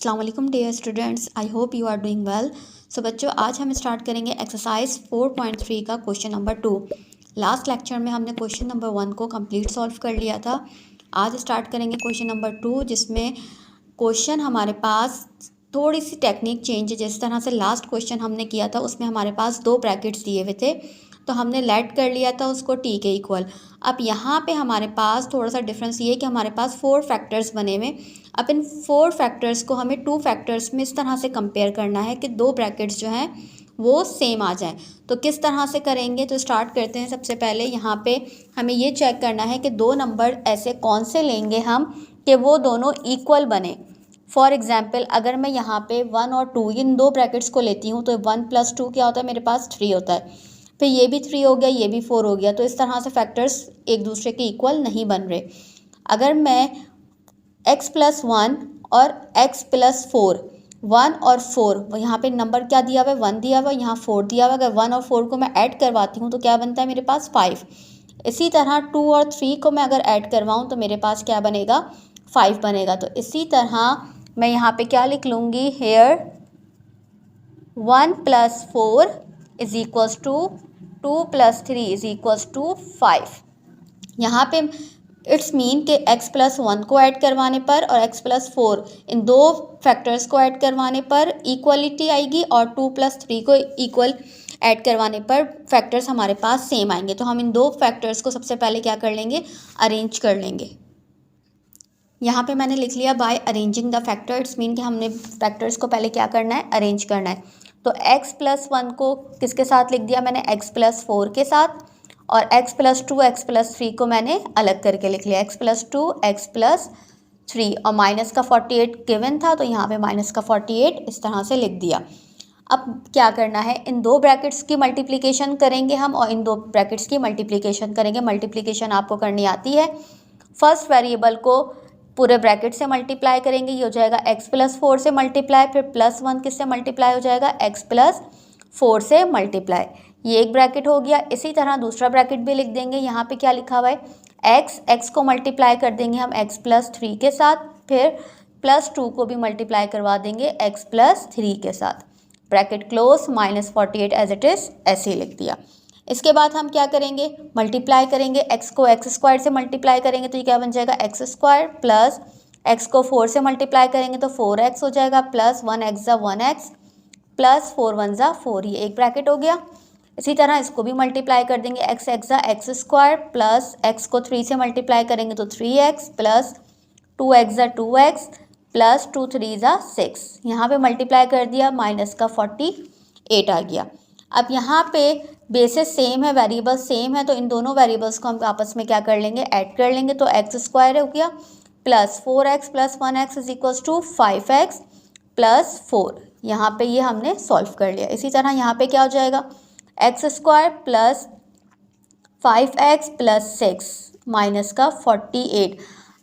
अस्सलाम वालेकुम dear students, I hope you are doing well. So बच्चों, आज हम स्टार्ट करेंगे एक्सरसाइज 4.3 का क्वेश्चन नंबर 2। लास्ट लेक्चर में हमने क्वेश्चन नंबर 1 को कंप्लीट सॉल्व कर लिया था। आज स्टार्ट करेंगे क्वेश्चन नंबर 2, जिसमें क्वेश्चन हमारे पास थोड़ी सी टेक्निक चेंज है। जिस तरह से लास्ट क्वेश्चन हमने किया था उसमें हमारे पास 2 ब्रैकेट्स दिए हुए थे, तो हमने लेट कर लिया था उसको टी के इक्वल। अब यहाँ पे हमारे पास थोड़ा सा डिफरेंस ये है कि हमारे पास 4 फैक्टर्स बने हुए। अब इन 4 फैक्टर्स को हमें 2 फैक्टर्स में इस तरह से कंपेयर करना है कि 2 ब्रैकेट्स जो हैं वो सेम आ जाएं। तो किस तरह से करेंगे, तो स्टार्ट करते हैं। सबसे पहले यहाँ पे हमें ये चेक करना है कि 2 नंबर ऐसे कौन से लेंगे हम कि वो दोनों इक्वल बने। फॉर एग्जाम्पल, अगर मैं यहाँ पे 1 और 2 इन 2 ब्रैकेट्स को लेती हूँ तो 1 + 2 क्या होता है, मेरे पास 3 होता है। फिर ये भी 3 हो गया, ये भी 4 हो गया। तो इस तरह से फैक्टर्स एक दूसरे के इक्वल नहीं बन रहे। अगर मैं x+1 और x+4, 1 और 4, यहाँ पे नंबर क्या दिया हुआ है, 1 दिया हुआ है, यहाँ 4 दिया हुआ है। अगर 1 और 4 को मैं ऐड करवाती हूँ तो क्या बनता है मेरे पास 5। इसी तरह 2 और 3 को मैं अगर ऐड करवाऊँ तो मेरे पास क्या बनेगा, 5 बनेगा। तो इसी तरह मैं यहाँ पे क्या लिख लूँगी, हेयर 1 + 4 = 2 + 3 = 5। यहाँ पे इट्स मीन के x+1 को ऐड करवाने पर और x+4 इन 2 फैक्टर्स को ऐड करवाने पर इक्वलिटी आएगी, और 2 + 3 को इक्वल ऐड करवाने पर फैक्टर्स हमारे पास सेम आएंगे। तो हम इन 2 फैक्टर्स को सबसे पहले क्या कर लेंगे, अरेंज कर लेंगे। यहाँ पे मैंने लिख लिया by arranging the factor. It's mean कि हमने फैक्टर्स को पहले क्या करना है, अरेंज करना है। तो x+1 को किसके साथ लिख दिया मैंने, x+4 के साथ, और x+2 x+3 को मैंने अलग करके लिख लिया, x+2 x+3, और माइनस का 48 गिवन था तो यहाँ पे माइनस का 48 इस तरह से लिख दिया। अब क्या करना है, इन 2 ब्रैकेट्स की मल्टीप्लिकेशन करेंगे हम, और इन 2 ब्रैकेट्स की मल्टीप्लिकेशन करेंगे। मल्टीप्लिकेशन आपको करनी आती है। फर्स्ट वेरिएबल को पूरे ब्रैकेट से मल्टीप्लाई करेंगे, ये हो जाएगा x+4 से मल्टीप्लाई, फिर +1 किससे मल्टीप्लाई हो जाएगा, x+4 से मल्टीप्लाई। ये एक ब्रैकेट हो गया। इसी तरह दूसरा ब्रैकेट भी लिख देंगे। यहाँ पे क्या लिखा हुआ है, x को मल्टीप्लाई कर देंगे हम x+3 के साथ, फिर +2 को भी मल्टीप्लाई करवा देंगे x+3 के साथ। Bracket close, -48 as it is, ऐसे ही लिख दिया। इसके बाद हम क्या करेंगे, मल्टीप्लाई करेंगे। x को x² से मल्टीप्लाई करेंगे तो ये क्या बन जाएगा, x² प्लस x को 4 से मल्टीप्लाई करेंगे तो 4x हो जाएगा, प्लस 1x = 1x प्लस 4 1 = 4, ये एक ब्रैकेट हो गया। इसी तरह इसको भी मल्टीप्लाई कर देंगे, x = x² प्लस x को 3 से मल्टीप्लाई करेंगे तो 3x plus 2x = 2x plus 2 3 = 6। यहाँ पे मल्टीप्लाई कर दिया, माइनस का 48 आ गया। अब यहाँ पे बेसिस सेम है, वेरिएबल सेम है, तो इन दोनों वेरिएबल्स को हम आपस में क्या कर लेंगे, ऐड कर लेंगे। तो x² हो गया plus 4x plus 1x = 5x plus 4। यहाँ पे ये हमने सॉल्व कर लिया। इसी तरह यहाँ पे क्या हो जाएगा, x² plus 5x plus 6 minus का 48।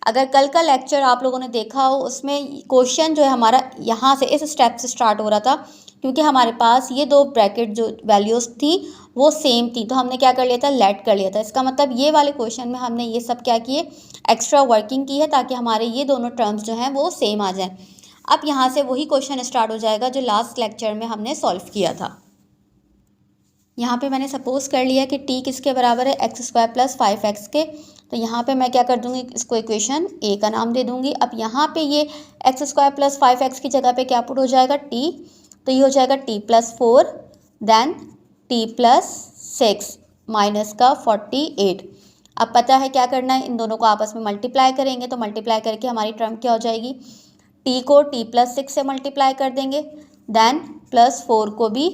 अगर कल का लेक्चर आप लोगों ने देखा हो, उसमें क्वेश्चन जो है हमारा यहाँ से इस स्टेप से स्टार्ट हो रहा था, क्योंकि हमारे पास ये 2 ब्रैकेट जो वैल्यूज़ थी वो सेम थी, तो हमने क्या कर लिया था, लेट कर लिया था। इसका मतलब ये वाले क्वेश्चन में हमने ये सब क्या किए, एक्स्ट्रा वर्किंग की है, ताकि हमारे ये दोनों टर्म्स जो हैं वो सेम आ जाएं। अब यहाँ से वही क्वेश्चन स्टार्ट हो जाएगा जो लास्ट लेक्चर में हमने सॉल्व किया था। यहाँ पे मैंने सपोज कर लिया कि t किसके बराबर है, x² प्लस 5x के। तो यहाँ पे मैं क्या कर दूँगी, इसको इक्वेशन a का नाम दे दूँगी। अब यहाँ पे ये x² प्लस 5x की जगह पे क्या पुट हो जाएगा, t, तो ये हो जाएगा t+4 देन t+6 माइनस का 48। अब पता है क्या करना है, इन दोनों को आपस में मल्टीप्लाई करेंगे। तो मल्टीप्लाई करके हमारी टर्म क्या हो जाएगी, t को t+6 से मल्टीप्लाई कर देंगे, देन +4 को भी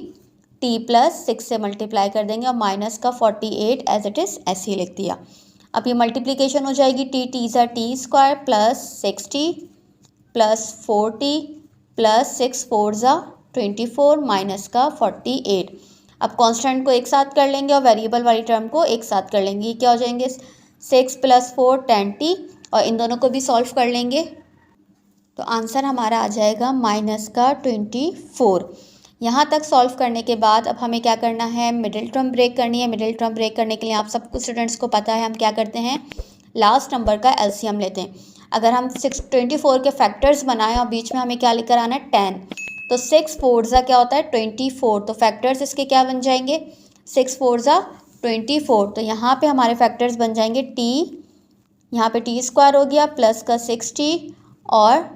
t+6 से मल्टीप्लाई कर देंगे, और माइनस का 48 एज इट इज़ ऐसे ही लिख दिया। अब ये मल्टीप्लिकेशन हो जाएगी, t = t² plus 6t plus 4t plus 6 4 = 24 minus का 48। अब कांस्टेंट को एक साथ कर लेंगे और वेरिएबल वाली टर्म को एक साथ कर लेंगे। ये क्या हो जाएंगे, 6 + 4 10t, और इन दोनों को भी सॉल्व कर लेंगे तो आंसर हमारा आ जाएगा माइनस का 24। यहाँ तक सॉल्व करने के बाद अब हमें क्या करना है, मिडिल टर्म ब्रेक करनी है। मिडिल टर्म ब्रेक करने के लिए आप सबको स्टूडेंट्स को पता है हम क्या करते हैं, लास्ट नंबर का एलसीएम लेते हैं। अगर हम 24 के फैक्टर्स बनाएं और बीच में हमें क्या लेकर आना है 10, तो 6 4 ज़ा क्या होता है 24, तो फैक्टर्स इसके क्या बन जाएंगे 6 4 ज़ा 24। तो यहाँ पे हमारे फैक्टर्स बन जाएंगे टी, यहाँ पे टी स्क्वायर हो गया प्लस का 6t, और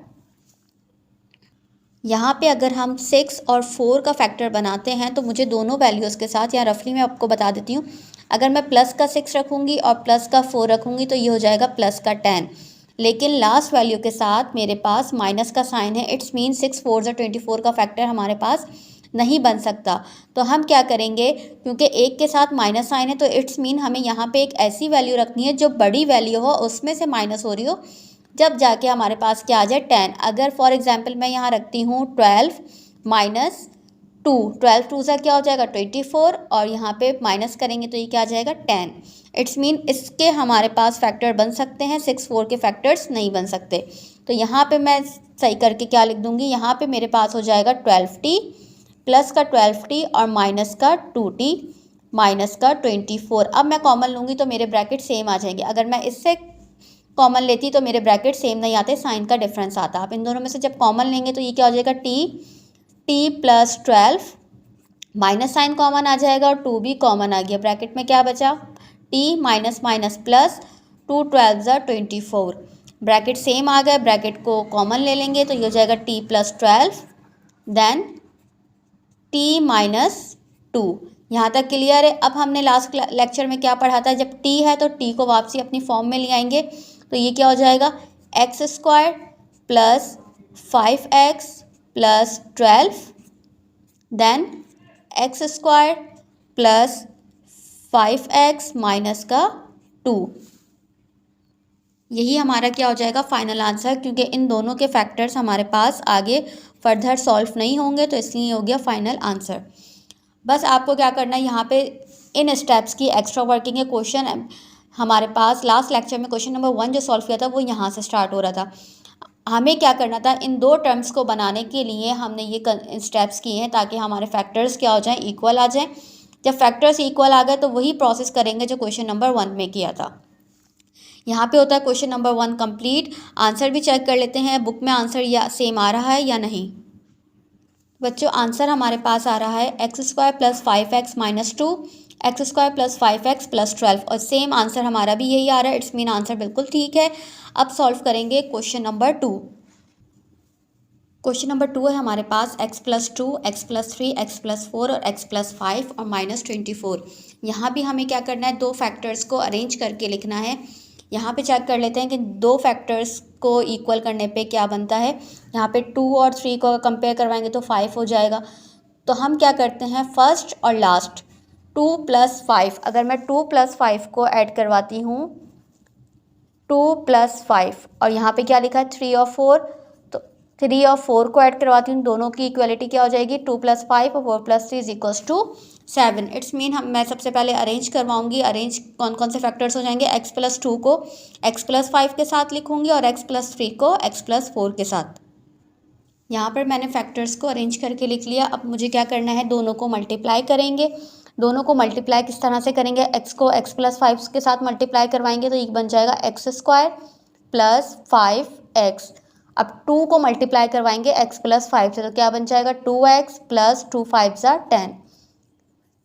यहाँ पे अगर हम 6 और 4 का फैक्टर बनाते हैं तो मुझे दोनों वैल्यूज़ के साथ, या रफली मैं आपको बता देती हूँ, अगर मैं प्लस का 6 रखूँगी और प्लस का 4 रखूँगी तो ये हो जाएगा प्लस का 10, लेकिन लास्ट वैल्यू के साथ मेरे पास माइनस का साइन है। इट्स मीन 6 4 ज़ा 24 का फैक्टर हमारे पास नहीं बन सकता। तो हम क्या करेंगे, क्योंकि एक के साथ माइनस साइन है तो इट्स मीन हमें यहाँ पे एक ऐसी वैल्यू रखनी है जो बड़ी वैल्यू हो, उसमें से माइनस हो रही हो, जब जाके हमारे पास क्या आ जाए 10। अगर फॉर एग्जांपल मैं यहाँ रखती हूँ 12 माइनस 2, 12 2 सा क्या हो जाएगा 24, और यहाँ पे माइनस करेंगे तो ये क्या आ जाएगा 10। इट्स मीन इसके हमारे पास फैक्टर बन सकते हैं, 6 4 के फैक्टर्स नहीं बन सकते। तो यहाँ पे मैं सही करके क्या लिख दूँगी, यहाँ पे मेरे पास हो जाएगा 12t प्लस का 12t और माइनस का 2t माइनस का 24। अब मैं कॉमन लूँगी तो मेरे ब्रैकेट सेम आ जाएंगे। अगर मैं इससे कॉमन लेती तो मेरे ब्रैकेट सेम नहीं आते, साइन का डिफरेंस आता। आप इन दोनों में से जब कॉमन लेंगे तो ये क्या हो जाएगा T plus 12, minus sign common आ जाएगा और 2 भी कॉमन आ गया। ब्रैकेट में क्या बचा टी माइनस माइनस प्लस 2 12 ज़ा 24, ब्रैकेट सेम आ गए, ब्रैकेट को कॉमन ले लेंगे तो ये हो जाएगा T plus 12 then T minus 2। यहाँ तक क्लियर है। अब हमने लास्ट लेक्चर में क्या पढ़ा था, जब टी है तो टी को वापसी अपनी फॉर्म में ले आएंगे, तो ये क्या हो जाएगा X square plus 5x plus 12 then X square plus 5x minus का 2। यही हमारा क्या हो जाएगा फाइनल आंसर, क्योंकि इन दोनों के फैक्टर्स हमारे पास आगे फर्दर सॉल्व नहीं होंगे, तो इसलिए हो गया फाइनल आंसर। बस आपको क्या करना है, यहाँ पे इन स्टेप्स की एक्स्ट्रा वर्किंग है। क्वेश्चन हमारे पास लास्ट लेक्चर में क्वेश्चन नंबर 1 जो सॉल्व किया था वो यहाँ से स्टार्ट हो रहा था। हमें क्या करना था, इन दो टर्म्स को बनाने के लिए हमने ये स्टेप्स किए हैं ताकि हमारे फैक्टर्स क्या हो जाएं, इक्वल आ जाएं। जब फैक्टर्स इक्वल आ गए तो वही प्रोसेस करेंगे जो क्वेश्चन नंबर 1 में किया था। यहाँ पे होता है क्वेश्चन नंबर 1 कंप्लीट। आंसर भी चेक कर लेते हैं बुक में आंसर या सेम आ रहा है या नहीं। बच्चों आंसर हमारे पास आ रहा है x square plus 5x minus 2, x square plus 5x plus 12, और सेम आंसर हमारा भी यही आ रहा है। इट्स मीन आंसर बिल्कुल ठीक है। अब सॉल्व करेंगे क्वेश्चन नंबर 2। क्वेश्चन नंबर 2 है हमारे पास x plus 2, x plus 3, x plus 4 और x प्लस 5 और माइनस 24। यहाँ भी हमें क्या करना है, दो फैक्टर्स को अरेंज करके लिखना है। यहाँ पे चेक कर लेते हैं कि दो फैक्टर्स को इक्वल करने पे क्या बनता है। यहाँ पे 2 और 3 को कंपेयर करवाएंगे तो 5 हो जाएगा। तो हम क्या करते हैं, फर्स्ट और लास्ट 2 प्लस 5, अगर मैं 2 प्लस 5 को ऐड करवाती हूँ 2 प्लस 5, और यहाँ पे क्या लिखा है 3 और 4, तो 3 और 4 को ऐड करवाती हूँ, दोनों की इक्वलिटी क्या हो जाएगी 2 प्लस 5 और 4 plus 3 is equals to 7। It's mean मैं सबसे पहले अरेंज करवाऊंगी। अरेंज कौन कौन से फैक्टर्स हो जाएंगे, x प्लस 2 को x प्लस 5 के साथ लिखूंगी और x प्लस 3 को x प्लस 4 के साथ। यहाँ पर मैंने फैक्टर्स को अरेंज करके लिख लिया। अब मुझे क्या करना है, दोनों को मल्टीप्लाई करेंगे। दोनों को मल्टीप्लाई किस तरह से करेंगे, x को x प्लस 5 के साथ मल्टीप्लाई करवाएंगे तो ये बन जाएगा एक्स स्क्वायर प्लस 5x। अब 2 को मल्टीप्लाई करवाएंगे x प्लस 5 से, तो क्या बन जाएगा 2x प्लस 2 5 ज़ा 10।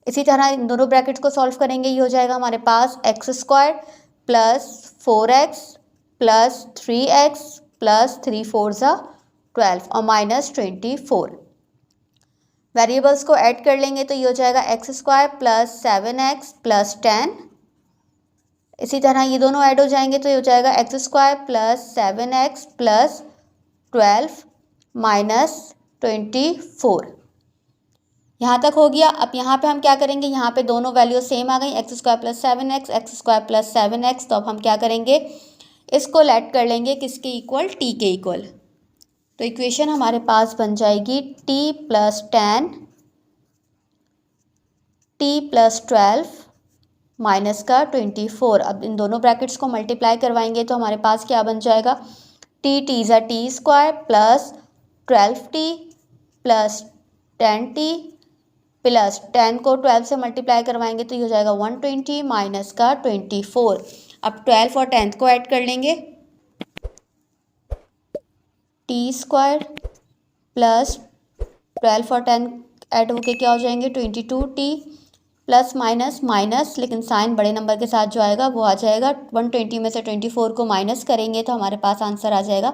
इसी तरह इन दोनों ब्रैकेट्स को सॉल्व करेंगे, ये हो जाएगा हमारे पास x square plus 4x plus 3x plus 3 4 ज़ा 12 और माइनस 24। वेरिएबल्स को ऐड कर लेंगे तो ये हो जाएगा X square plus 7x plus 10। इसी तरह ये दोनों ऐड हो जाएंगे तो ये हो जाएगा X square plus 7x plus 12 minus 24। यहाँ तक हो गया। अब यहाँ पे हम क्या करेंगे, यहाँ पे दोनों वैल्यू सेम आ गई, x square plus 7x, x square plus 7x। तो अब हम क्या करेंगे, इसको लेट कर लेंगे किसके इक्वल, t के इक्वल। तो इक्वेशन हमारे पास बन जाएगी t plus 10 t plus 12 minus का 24। अब इन दोनों ब्रैकेट्स को मल्टीप्लाई करवाएंगे तो हमारे पास क्या बन जाएगा, टी ज़ा T square plus 12t plus 10t plus 10 को 12 से मल्टीप्लाई करवाएंगे तो ये हो जाएगा 120 माइनस का 24। अब 12 और 10 को ऐड कर लेंगे टी स्क्वायर प्लस 12 और 10 ऐड होके क्या हो जाएंगे 22t प्लस माइनस माइनस, लेकिन साइन बड़े नंबर के साथ जो आएगा वो आ जाएगा 120 में से 24 को माइनस करेंगे तो हमारे पास आंसर आ जाएगा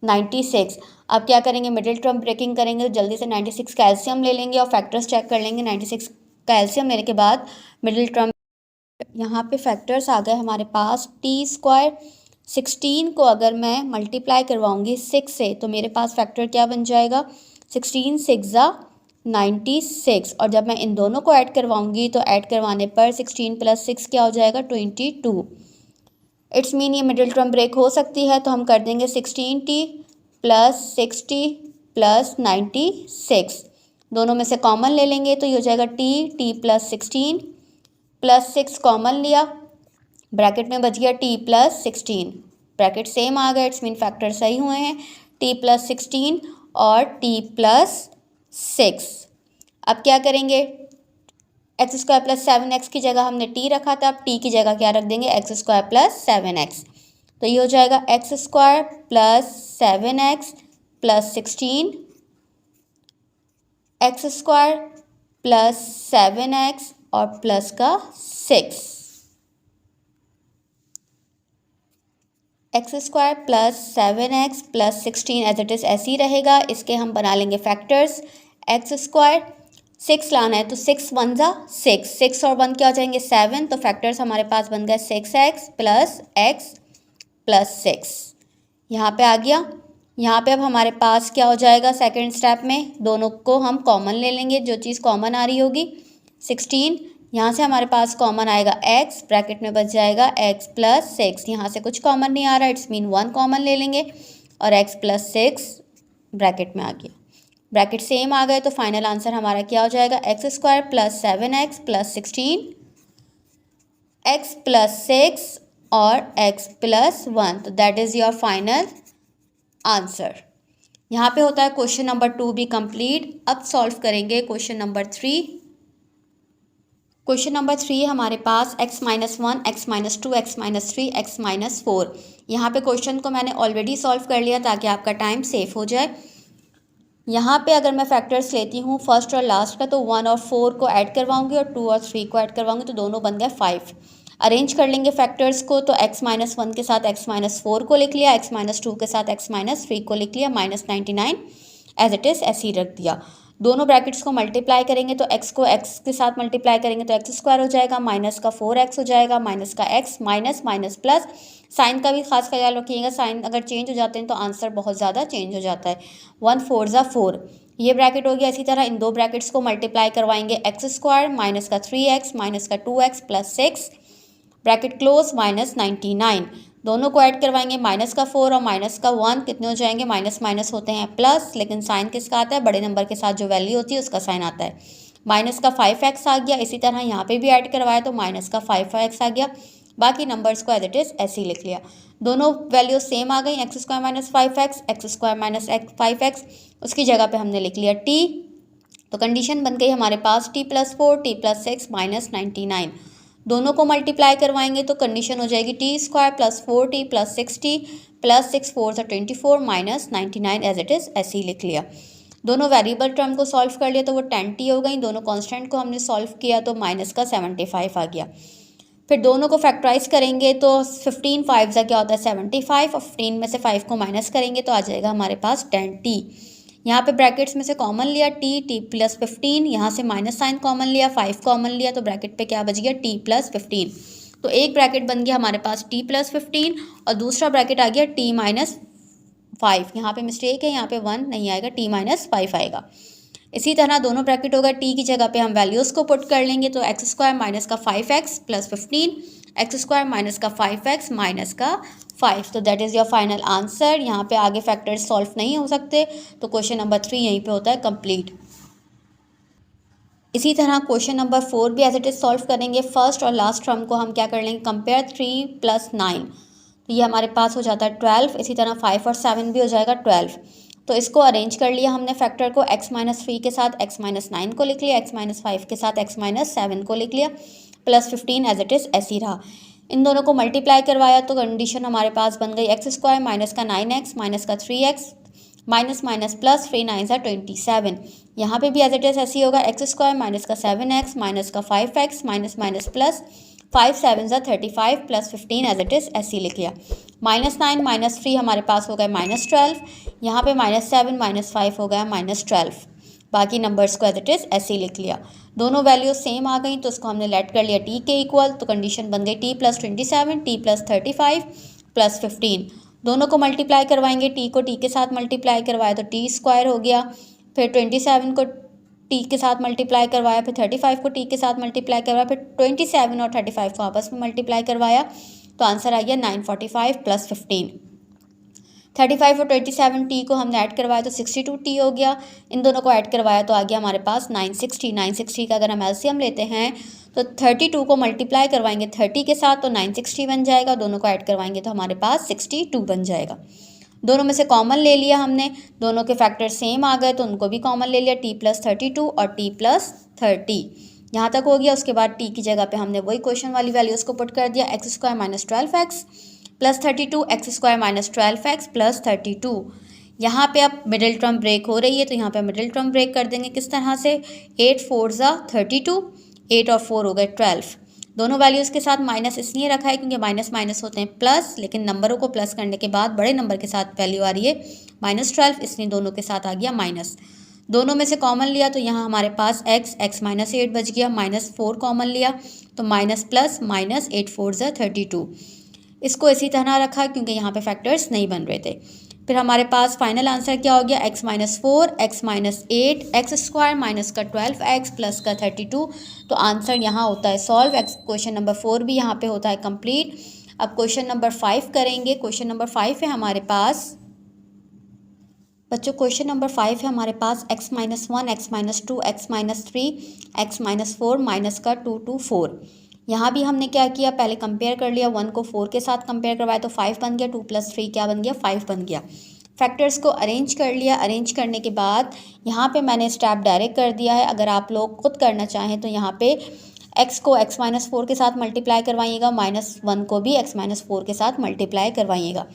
96। अब क्या करेंगे, मिडिल टर्म ब्रेकिंग करेंगे तो जल्दी से 96 का एलसीएम ले लेंगे और फैक्टर्स चेक कर लेंगे। 96 का एलसीएम लेने के बाद मिडिल टर्म, यहाँ पे फैक्टर्स आ गए हमारे पास। टी स्क्वायर 16 को अगर मैं मल्टीप्लाई करवाऊंगी 6 से तो मेरे पास फैक्टर क्या बन जाएगा 16 6 96, और जब मैं इन दोनों को ऐड करवाऊंगी तो ऐड करवाने पर 16 प्लस 6 क्या हो जाएगा 22। इट्स मीन ये मिडिल टर्म ब्रेक हो सकती है तो हम कर देंगे 16t प्लस 6t प्लस 96, दोनों में से कॉमन ले लेंगे तो ये हो जाएगा t प्लस 16 प्लस 6 कॉमन लिया, ब्रैकेट में बच गया t प्लस 16, ब्रैकेट सेम आ गया, इट्स मीन फैक्टर सही हुए हैं, t प्लस 16 और t प्लस 6। अब क्या करेंगे, एक्स स्क्वायर प्लस 7x की जगह हमने t रखा था, अब t की जगह क्या रख देंगे एक्स स्क्वायर प्लस 7x, तो ये हो जाएगा X square plus 7x plus 16, X square plus 7x और प्लस का 6, X square plus 7x plus 16 as it is ऐसे ही रहेगा। इसके हम बना लेंगे फैक्टर्स, एक्स स्क्वायर 6 लाना है तो 6 1 ज़ा 6, 6 और 1 क्या हो जाएंगे 7, तो फैक्टर्स हमारे पास बन गए 6x प्लस x प्लस 6, यहाँ पे आ गया। यहाँ पे अब हमारे पास क्या हो जाएगा, सेकंड स्टेप में दोनों को हम कॉमन ले लेंगे, जो चीज़ कॉमन आ रही होगी 16, यहाँ से हमारे पास कॉमन आएगा x, ब्रैकेट में बच जाएगा x प्लस 6, यहाँ से कुछ कॉमन नहीं आ रहा, इट्स मीन 1 कॉमन ले लेंगे और x प्लस 6 ब्रैकेट में आ गया, ब्रैकेट सेम आ गए, तो फाइनल आंसर हमारा क्या हो जाएगा X square plus 7x plus 16, x plus 6 और x प्लस 1, तो that is your final answer. यहाँ पे होता है क्वेश्चन नंबर 2 भी कंप्लीट। अब सॉल्व करेंगे क्वेश्चन नंबर 3। क्वेश्चन नंबर 3 हमारे पास x minus 1, x minus 2, x minus 3, x minus 4। यहाँ पे क्वेश्चन को मैंने ऑलरेडी सॉल्व कर लिया ताकि आपका टाइम सेव हो जाए। यहाँ पे अगर मैं फैक्टर्स लेती हूँ फर्स्ट और लास्ट का, तो 1 और 4 को ऐड करवाऊँगी और 2 और 3 को ऐड करवाऊँगी, तो दोनों बन गए 5। अरेंज कर लेंगे फैक्टर्स को, तो x माइनस 1 के साथ x माइनस 4 को लिख लिया, x माइनस 2 के साथ x माइनस 3 को लिख लिया, माइनस 99 एज इट इज़ ऐसे ही रख दिया। दोनों ब्रैकेट्स को मल्टीप्लाई करेंगे तो x को x के साथ मल्टीप्लाई करेंगे तो एक्स स्क्वायर हो जाएगा, माइनस का 4x हो जाएगा, माइनस का x, minus minus plus. Sign का भी खास ख्याल रखिएगा, साइन अगर चेंज हो जाते हैं तो आंसर बहुत ज़्यादा चेंज हो जाता है। 1 4 ज़ा 4, ये ब्रैकेट हो गया। इसी तरह इन दो ब्रैकेट्स को मल्टीप्लाई करवाएंगे, एक्स स्क्वायर माइनस का 3x माइनस का 2x plus 6 bracket close minus 99, दोनों को ऐड करवाएंगे, माइनस का 4 और माइनस का 1 कितने हो जाएंगे, माइनस माइनस होते हैं प्लस, लेकिन साइन किसका आता है, बड़े नंबर के साथ जो वैल्यू होती है उसका साइन आता है। माइनस का 5x आ गया, इसी तरह यहाँ पे भी ऐड करवाया तो माइनस का 5x आ गया, बाकी नंबर्स को एज इट इज़ ऐसे ही लिख लिया। दोनों वैल्यूज सेम आ गई, x square minus 5x, x square minus 5x, उसकी जगह पे हमने लिख लिया t, तो कंडीशन बन गई हमारे पास t plus 4 t plus 6 minus 99। दोनों को मल्टीप्लाई करवाएंगे तो कंडीशन हो जाएगी T square plus 4t plus 6t plus 6 4 सा 24 माइनस 99 एज इट इज़ ऐसे ही लिख लिया। दोनों वेरिएबल टर्म को सॉल्व कर लिया तो वो 10t हो गई, दोनों कांस्टेंट को हमने सॉल्व किया तो माइनस का 75 आ गया। फिर दोनों को फैक्टराइज करेंगे तो 15 5 सा क्या होता है 75, और 15 में से 5 को माइनस करेंगे तो आ जाएगा हमारे पास 10t। यहाँ पे ब्रैकेट्स में से कॉमन लिया t प्लस 15, यहाँ से माइनस साइन कॉमन लिया, 5 कॉमन लिया, तो ब्रैकेट पे क्या बच गया t प्लस 15, तो एक ब्रैकेट बन गया हमारे पास t प्लस 15 और दूसरा ब्रैकेट आ गया t माइनस 5। यहाँ पे मिस्टेक है, यहाँ पे 1 नहीं आएगा, t माइनस 5 आएगा। इसी तरह दोनों ब्रैकेट होगा, t की जगह पे हम वैल्यूज़ को पुट कर लेंगे, तो एक्स स्क्वायर माइनस का 5x plus 15, x square minus का 5x माइनस का 5, तो that is your final answer. यहाँ पे आगे फैक्टर्स सॉल्व नहीं हो सकते, तो क्वेश्चन नंबर 3 यहीं पे होता है कंप्लीट। इसी तरह क्वेश्चन नंबर 4 भी एज इट इज़ सॉल्व करेंगे। फर्स्ट और लास्ट टर्म को हम क्या कर लेंगे, कंपेयर 3 प्लस 9, तो ये हमारे पास हो जाता है 12। इसी तरह 5 और 7 भी हो जाएगा 12, तो इसको अरेंज कर लिया हमने फैक्टर को, x माइनस 3 के साथ x माइनस 9 को लिख लिया, x माइनस 5 के साथ x माइनस 7 को लिख लिया, प्लस 15 एज इट इज़ ऐसे ही रहा। इन दोनों को मल्टीप्लाई करवाया तो कंडीशन हमारे पास बन गई एक्स स्क्वायर माइनस का 9x माइनस का 3x माइनस माइनस प्लस 3 9 ज़ा 27। यहाँ पे भी एज इट इज़ ऐसे ही होगा, एक्स स्क्वायर माइनस का 7x माइनस का 5x माइनस माइनस प्लस 5 7 ज़ा 35 प्लस 15 एज इट इज़ ऐसे ही लिख लिया। -9 -3 हमारे पास हो गया -12, यहाँ पे -7 -5 हो गया -12। बाकी नंबर्स को एज इट इज़ ऐसे ही लिख लिया। दोनों वैल्यूज सेम आ गई तो उसको हमने लेट कर लिया t के इक्वल, तो कंडीशन बन गई t + 27 t + 35 + 15। दोनों को मल्टीप्लाई करवाएंगे, t को t के साथ मल्टीप्लाई करवाया तो t² हो गया, फिर 27 को t के साथ मल्टीप्लाई करवाया, फिर 35 को t के साथ मल्टीप्लाई करवाया, फिर 27 और 35 को आपस में मल्टीप्लाई करवाया तो आंसर आ गया 945 + 15। 35 और 27 t को हमने ऐड करवाया तो 62 t हो गया। इन दोनों को ऐड करवाया तो आ गया हमारे पास 960 का अगर हम एलसीएम लेते हैं तो 32 को मल्टीप्लाई करवाएंगे 30 के साथ तो 960 बन जाएगा, दोनों को ऐड करवाएंगे तो हमारे पास 62 बन जाएगा। दोनों में से कॉमन ले लिया हमने, दोनों के फैक्टर सेम आ गए तो उनको भी कॉमन ले लिया, t + 32 और t + 30। यहाँ तक हो गया। उसके बाद t की जगह पे हमने वही क्वेश्चन वाली वैल्यूज़ को पुट कर दिया, x² - 12x + 32 x² - 12x + 32। यहाँ पे अब मिडिल टर्म ब्रेक हो रही है तो यहाँ पे मिडिल टर्म ब्रेक कर देंगे किस तरह से, 8 4 ज़ा 32, 8 और 4 हो गए 12। दोनों वैल्यूज़ के साथ माइनस इसलिए रखा है क्योंकि माइनस माइनस होते हैं प्लस, लेकिन नंबरों को प्लस करने के बाद बड़े नंबर के साथ वैल्यू आ रही है -12, इसलिए दोनों के साथ आ गया माइनस। दोनों में से कॉमन लिया तो यहाँ हमारे पास x -8 बच गया, -4 कॉमन लिया तो माइनस प्लस माइनस 8 4 ज़ा 32। इसको इसी तरह रखा क्योंकि यहाँ पे फैक्टर्स नहीं बन रहे थे। फिर हमारे पास फाइनल आंसर क्या हो गया, x - 4 x - 8 x² माइनस का 12x प्लस का 32। तो आंसर यहाँ होता है सॉल्व। क्वेश्चन नंबर 4 भी यहाँ पे होता है कंप्लीट। अब क्वेश्चन नंबर 5 करेंगे। क्वेश्चन नंबर 5 है हमारे पास बच्चों, क्वेश्चन नंबर 5 है हमारे पास x - 1 x - 2 x - 3 x - 4 minus का 2 2 4। यहाँ भी हमने क्या किया, पहले कंपेयर कर लिया, 1 को 4 के साथ कंपेयर करवाया तो 5 बन गया, 2 + 3 क्या बन गया, 5 बन गया। फैक्टर्स को अरेंज कर लिया। अरेंज करने के बाद यहाँ पे मैंने स्टेप डायरेक्ट कर दिया है। अगर आप लोग खुद करना चाहें तो यहाँ पे x को x - 4 के साथ मल्टीप्लाई करवाइएगा, -1 को भी x - 4 के साथ मल्टीप्लाई करवाइएगा।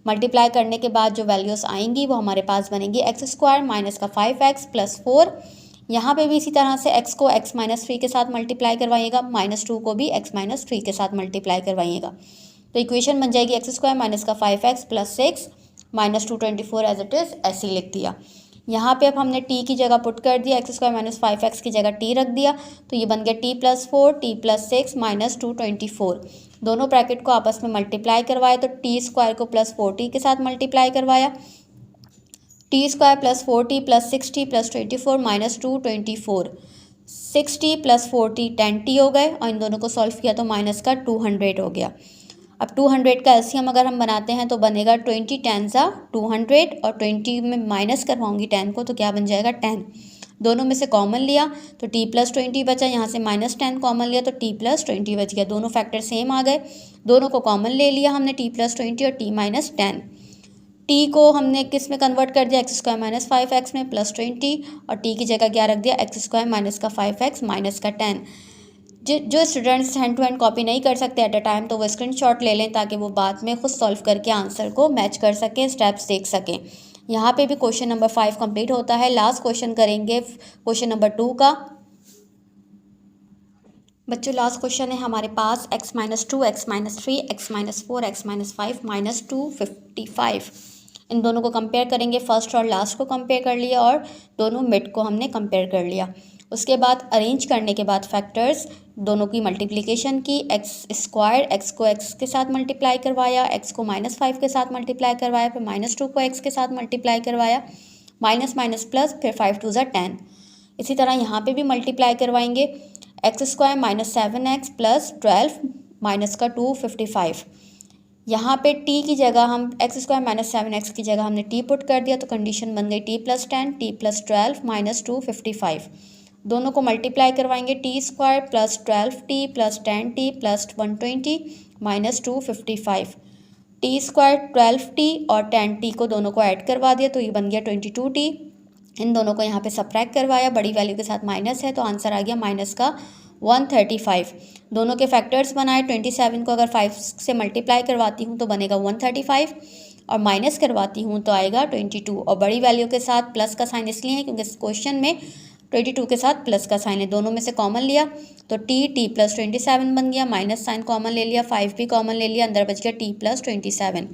मल्टीप्लाई करने के बाद जो वैल्यूज़ आएंगी वो हमारे पास बनेगी x² माइनस का 5x + 4। यहाँ पे भी इसी तरह से x को x - 3 के साथ मल्टीप्लाई करवाइएगा, -2 को भी x - 3 के साथ मल्टीप्लाई करवाइएगा। तो इक्वेशन बन जाएगी x² माइनस का 5x + 6 -2 24 एज इट इज़, ऐसे ही लिख दिया। यहाँ पे अब हमने t की जगह पुट कर दिया, x² - 5x की जगह t रख दिया तो ये बन गया t + 4 t + 6 -2 24। दोनों ब्रैकेट को आपस में मल्टीप्लाई करवाया तो t² को +4t के साथ मल्टीप्लाई करवाया, t² + 4t + 6t + 24 -2 24। 6t + 4t 10t हो गए और इन दोनों को सॉल्व किया तो माइनस का 200 हो गया। अब 200 का एलसीएम अगर हम बनाते हैं तो बनेगा 20 10 ज़ा 200 और 20 में माइनस करवाऊंगी 10 को तो क्या बन जाएगा 10। दोनों में से कॉमन लिया तो t + 20 बचा, यहाँ से -10 कॉमन लिया तो t + 20 बच गया। दोनों फैक्टर सेम आ गए, दोनों को कॉमन ले लिया हमने t + 20 और t - 10। t को हमने किस में कन्वर्ट कर दिया, x² - 5x में +20 और t की जगह क्या रख दिया, x² माइनस का 5x माइनस का 10। जो students hand to hand copy नहीं कर सकते एट अ टाइम तो वो स्क्रीनशॉट ले लें ताकि वो बाद में खुद सॉल्व करके आंसर को मैच कर सकें, स्टेप्स देख सकें। यहाँ पे भी क्वेश्चन नंबर 5 कंप्लीट होता है। लास्ट क्वेश्चन करेंगे क्वेश्चन नंबर 2 का। बच्चों लास्ट क्वेश्चन है हमारे पास x - 2 x - 3 x - 4 x - 5 -255। इन दोनों को कंपेयर करेंगे, फर्स्ट और लास्ट को कंपेयर कर लिया और दोनों मिड को हमने कंपेयर कर लिया। उसके बाद अरेंज करने के बाद फैक्टर्स दोनों की मल्टीप्लिकेशन की, x² x को x के साथ मल्टीप्लाई करवाया, x को -5 के साथ मल्टीप्लाई करवाया, फिर -2 को x के साथ मल्टीप्लाई करवाया, माइनस माइनस प्लस, फिर 5 2 = 10। इसी तरह यहाँ पे भी मल्टीप्लाई करवाएंगे, x² - 7x + 12 माइनस का 255। यहाँ पे t की जगह हम x² - 7x की जगह हमने t पुट कर दिया तो कंडीशन बन गई t + 10 t + 12 -255। दोनों को मल्टीप्लाई करवाएंगे, t² + 12t + 10t + 120 -255। t² 12t और 10t को दोनों को ऐड करवा दिया तो ये बन गया 22t। इन दोनों को यहाँ पे सबट्रैक्ट करवाया, बड़ी वैल्यू के साथ माइनस है तो आंसर आ गया माइनस का 135। दोनों के फैक्टर्स बनाए, 27 को अगर 5 से मल्टीप्लाई करवाती हूँ तो बनेगा 135 और माइनस करवाती हूँ तो आएगा 22, और बड़ी वैल्यू के साथ प्लस का साइन इसलिए है क्योंकि इस क्वेश्चन में 22 के साथ प्लस का साइन है, दोनों में से कॉमन लिया तो t प्लस 27 बन गया, माइनस साइन कॉमन ले लिया, 5 भी कॉमन ले लिया, अंदर बच गया t प्लस 27।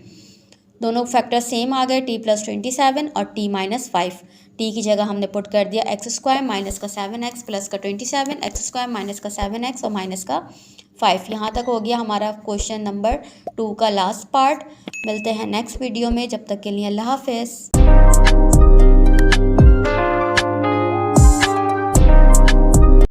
दोनों फैक्टर सेम आ गए, t प्लस 27 और t माइनस 5। t की जगह हमने पुट कर दिया एक्स स्क्वायर माइनस का 7x प्लस का 27, एक्स स्क्वायर माइनस का 7x और माइनस का 5। यहाँ तक हो गया हमारा क्वेश्चन नंबर 2 का लास्ट पार्ट। मिलते हैं नेक्स्ट वीडियो में, जब तक के लिए अल्लाह हाफिज़।